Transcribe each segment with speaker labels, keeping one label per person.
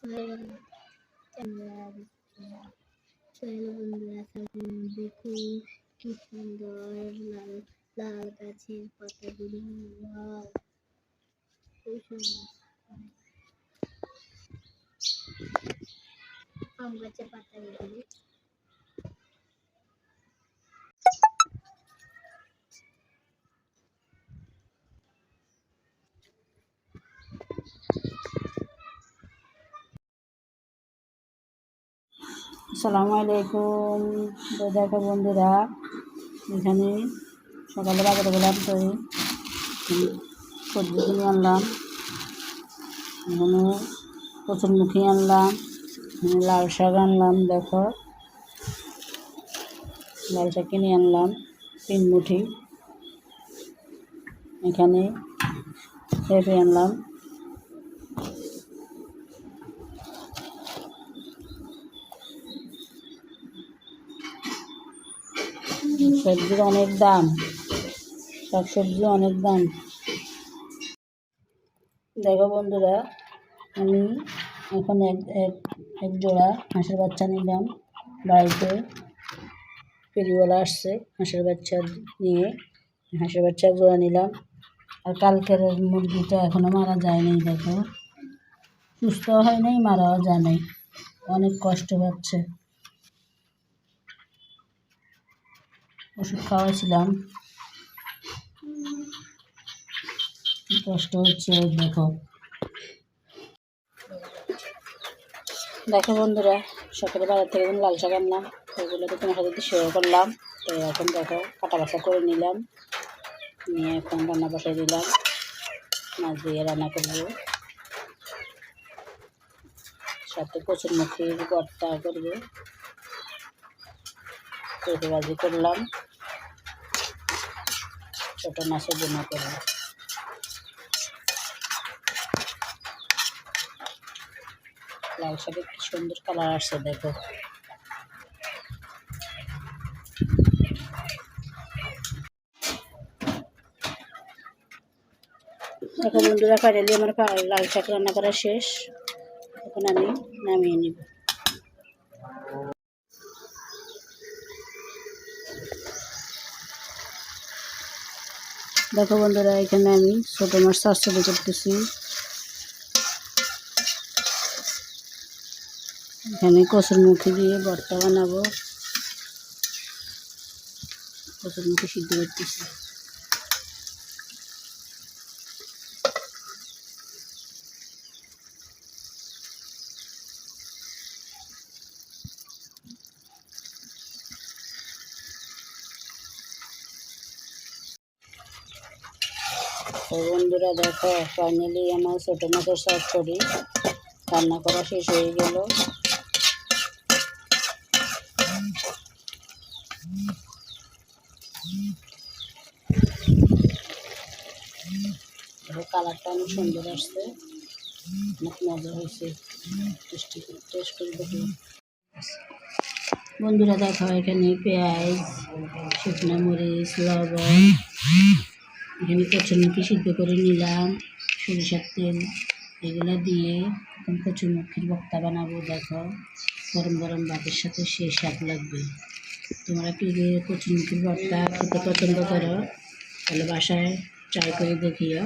Speaker 1: বন্ধুরা দেখুন কি সুন্দর লাল লাল গাছের পাতাগুলি আম গাছের পাতাগুলি
Speaker 2: আসসালামু আলাইকুম। দেখো বন্ধুরা, এখানে সকালে বাজারে গেলাম, তো সবজি কিনে আনলাম। এখানে কচুরমুখী আনলাম, লাল শাক আনলাম। দেখো লাল শাক কিনে আনলাম 3 মুঠি। এখানে পেঁপে আনলাম। সবজির অনেক দাম, শাকসবজি অনেক দাম। দেখো বন্ধুরা, আমি এখন এক জোড়া হাঁসের বাচ্চা নিলাম। বাড়িতে ফেরিওয়ালা আসছে হাঁসের বাচ্চা নিয়ে, হাঁসের বাচ্চা জোড়া নিলাম। আর কালকের মুরগিটা এখনও মারা যায়নি। দেখো সুস্থ হয় নাই, মারাও যায় নাই, অনেক কষ্ট পাচ্ছে। ওষুধ খাওয়াইছিলাম, কষ্ট হচ্ছে। দেখো দেখো বন্ধুরা, সকালে বাজার থেকে লাল শাক আনলাম, ওগুলো তো তোমার সাথে শেয়ার করলাম। তো এখন দেখো কাটা বাছা করে নিলাম, নিয়ে এখন রান্না বসাই দিলাম। মাছ দিয়ে রান্না করবো, সাথে কচুরমুখির ভর্তা করবো। পেঁপে ভাজি করলাম, ছোটো মাছের বোনা করবো। লাল শাকের কি সুন্দর কালার আসছে দেখো। দেখো বন্ধুরা, ফাইনালি আমার লাল শাক রান্না করা শেষ। এখন আমি নামিয়ে নিব। দেখো বন্ধুরা, এখানে আমি ছোটো মাছ চচ্চড়ি করতেছি। এখানে কচুরমুখী দিয়ে ভর্তা বানাবো, কচুরমুখী সিদ্ধ করতেছি। তো বন্ধুরা দেখো, ফাইনালি আমার ছোটো মাছের চচ্চড়ি রান্না করা শেষ হয়ে গেল। কালারটা অনেক সুন্দর আসছে, অনেক মজা হয়েছে। টেস্ট করে দেখো বন্ধুরা। দেখো এখানে পেঁয়াজ, শুকনো মরিচ, লবণ, এখানে কচুরমুখী সিদ্ধ করে নিলাম, সরিষার তেল, এগুলো দিয়ে এখন কচুরমুখির ভর্তা বানাবো। দেখো গরম গরম ভাতের সাথে সেই স্বাদ লাগবে। তোমরা কি কচুরমুখির ভর্তা খেতে পছন্দ করো? তাহলে বাসায় ট্রাই করে দেখিও,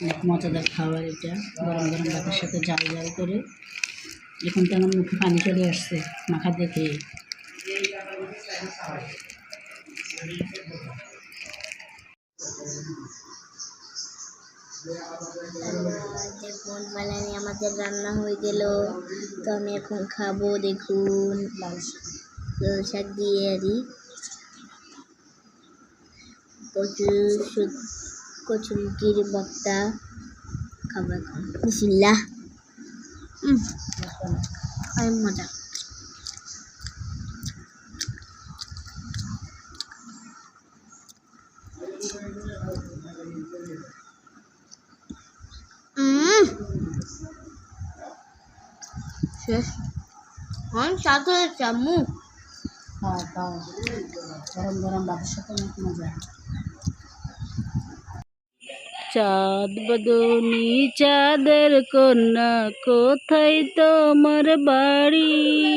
Speaker 2: অনেক মজাদার খাবার এটা। গরম গরম ভাতের সাথে জাল জাল করে। এখন তো আমার মুখে পানি চলে আসছে মাখা দেখে।
Speaker 1: দেখুন ফাইনালি আমাদের রান্না হয়ে গেল। তো আমি এখন খাবো। দেখুন লাল শাক দিয়ে আরই কচুরমুখির ভর্তা খাবো এখন। বিসমিল্লাহ। অনেক মজা। শেষ স্বাদ হয়েছে আম্মু।
Speaker 2: খাও, গরম গরম ভাতের সাথে অনেক মজা। চাঁদ বদনি চাঁদের কন্যা কোথায় তোমার বাড়ি?